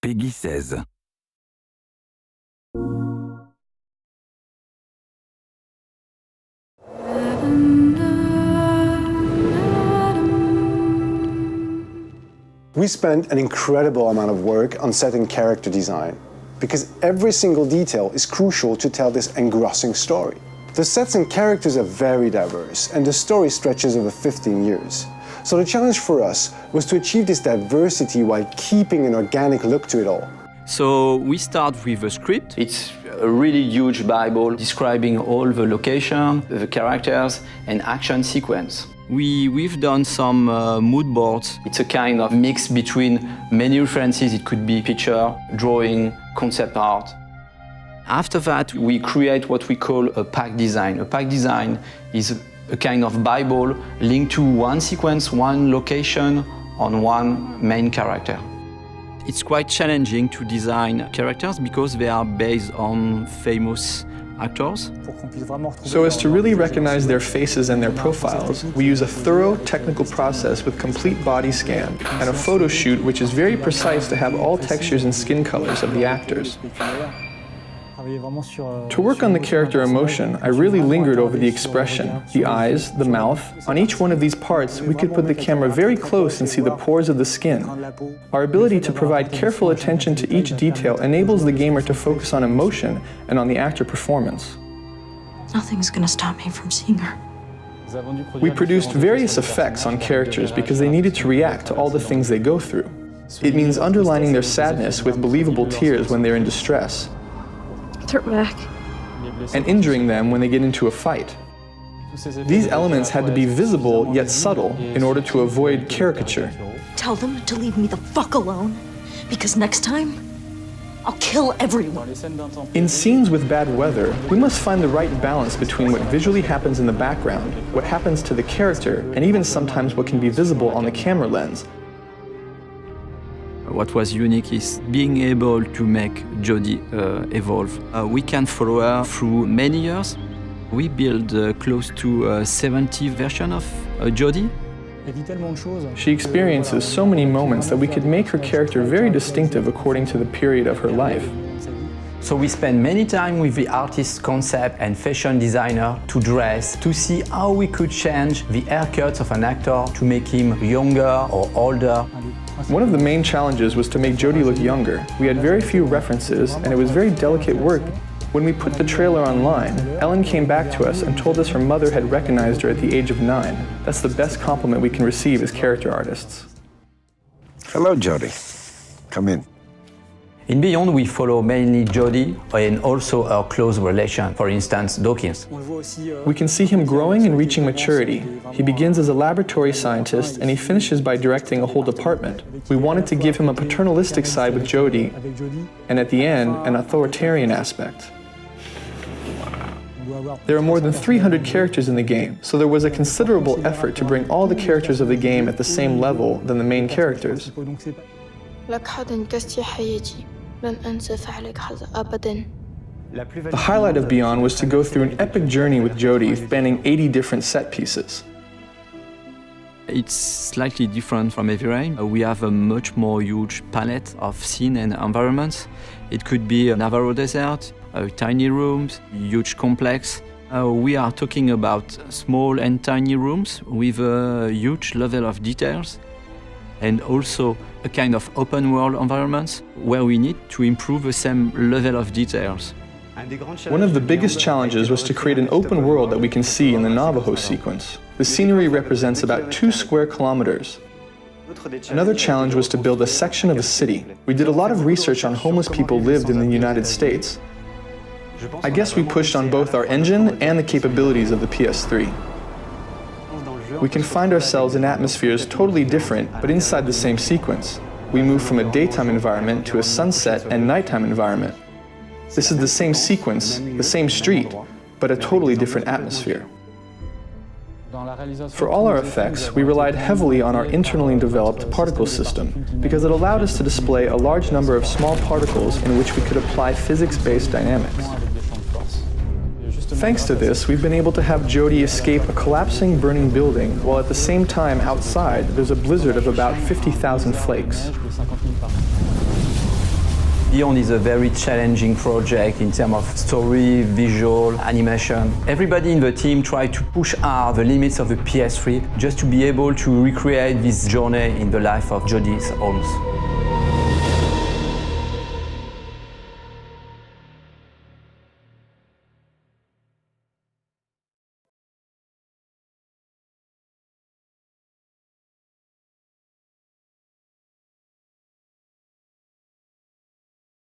Peggy 16. We spent an incredible amount of work on set and character design, because every single detail is crucial to tell this engrossing story. The sets and characters are very diverse, and the story stretches over 15 years. So the challenge for us was to achieve this diversity while keeping an organic look to it all. So we start with a script. It's a really huge Bible describing all the location, the characters, and action sequence. We've done some mood boards. It's a kind of mix between many references. It could be picture, drawing, concept art. After that, we create what we call a pack design. A pack design is a kind of Bible linked to one sequence, one location, on one main character. It's quite challenging to design characters because they are based on famous actors. So as to really recognize their faces and their profiles, we use a thorough technical process with complete body scan and a photo shoot which is very precise to have all textures and skin colors of the actors. To work on the character emotion, I really lingered over the expression, the eyes, the mouth. On each one of these parts, we could put the camera very close and see the pores of the skin. Our ability to provide careful attention to each detail enables the gamer to focus on emotion and on the actor performance. Nothing's gonna stop me from seeing her. We produced various effects on characters because they needed to react to all the things they go through. It means underlining their sadness with believable tears when they're in distress, They're back. and injuring them when they get into a fight. These elements had to be visible yet subtle in order to avoid caricature. Tell them to leave me the fuck alone, because next time, I'll kill everyone. In scenes with bad weather, we must find the right balance between what visually happens in the background, what happens to the character, and even sometimes what can be visible on the camera lens. What was unique is being able to make Jodie evolve. We can follow her through many years. We built close to 70 versions of Jodie. She experiences so many moments that we could make her character very distinctive according to the period of her life. So we spend many time with the artist, concept, and fashion designer to dress, to see how we could change the haircuts of an actor to make him younger or older. One of the main challenges was to make Jodie look younger. We had very few references, and it was very delicate work. When we put the trailer online, Ellen came back to us and told us her mother had recognized her at the age of 9. That's the best compliment we can receive as character artists. Hello, Jodie. Come in. In Beyond, we follow mainly Jodie and also her close relation, for instance, Dawkins. We can see him growing and reaching maturity. He begins as a laboratory scientist and he finishes by directing a whole department. We wanted to give him a paternalistic side with Jodie, and at the end, an authoritarian aspect. There are more than 300 characters in the game, so there was a considerable effort to bring all the characters of the game at the same level than the main characters. The highlight of Beyond was to go through an epic journey with Jodie, spanning 80 different set pieces. It's slightly different from Heavy Rain. We have a much more huge palette of scene and environments. It could be a Navarro desert, tiny rooms, huge complex. We are talking about small and tiny rooms with a huge level of details, and also a kind of open world environments where we need to improve the same level of details. One of the biggest challenges was to create an open world that we can see in the Navajo sequence. The scenery represents about 2 square kilometers. Another challenge was to build a section of a city. We did a lot of research on homeless people lived in the United States. I guess we pushed on both our engine and the capabilities of the PS3. We can find ourselves in atmospheres totally different, but inside the same sequence. We move from a daytime environment to a sunset and nighttime environment. This is the same sequence, the same street, but a totally different atmosphere. For all our effects, we relied heavily on our internally developed particle system because it allowed us to display a large number of small particles in which we could apply physics-based dynamics. Thanks to this, we've been able to have Jodie escape a collapsing, burning building, while at the same time outside there's a blizzard of about 50,000 flakes. Beyond is a very challenging project in terms of story, visual, animation. Everybody in the team tried to push hard the limits of the PS3 just to be able to recreate this journey in the life of Jodie Holmes.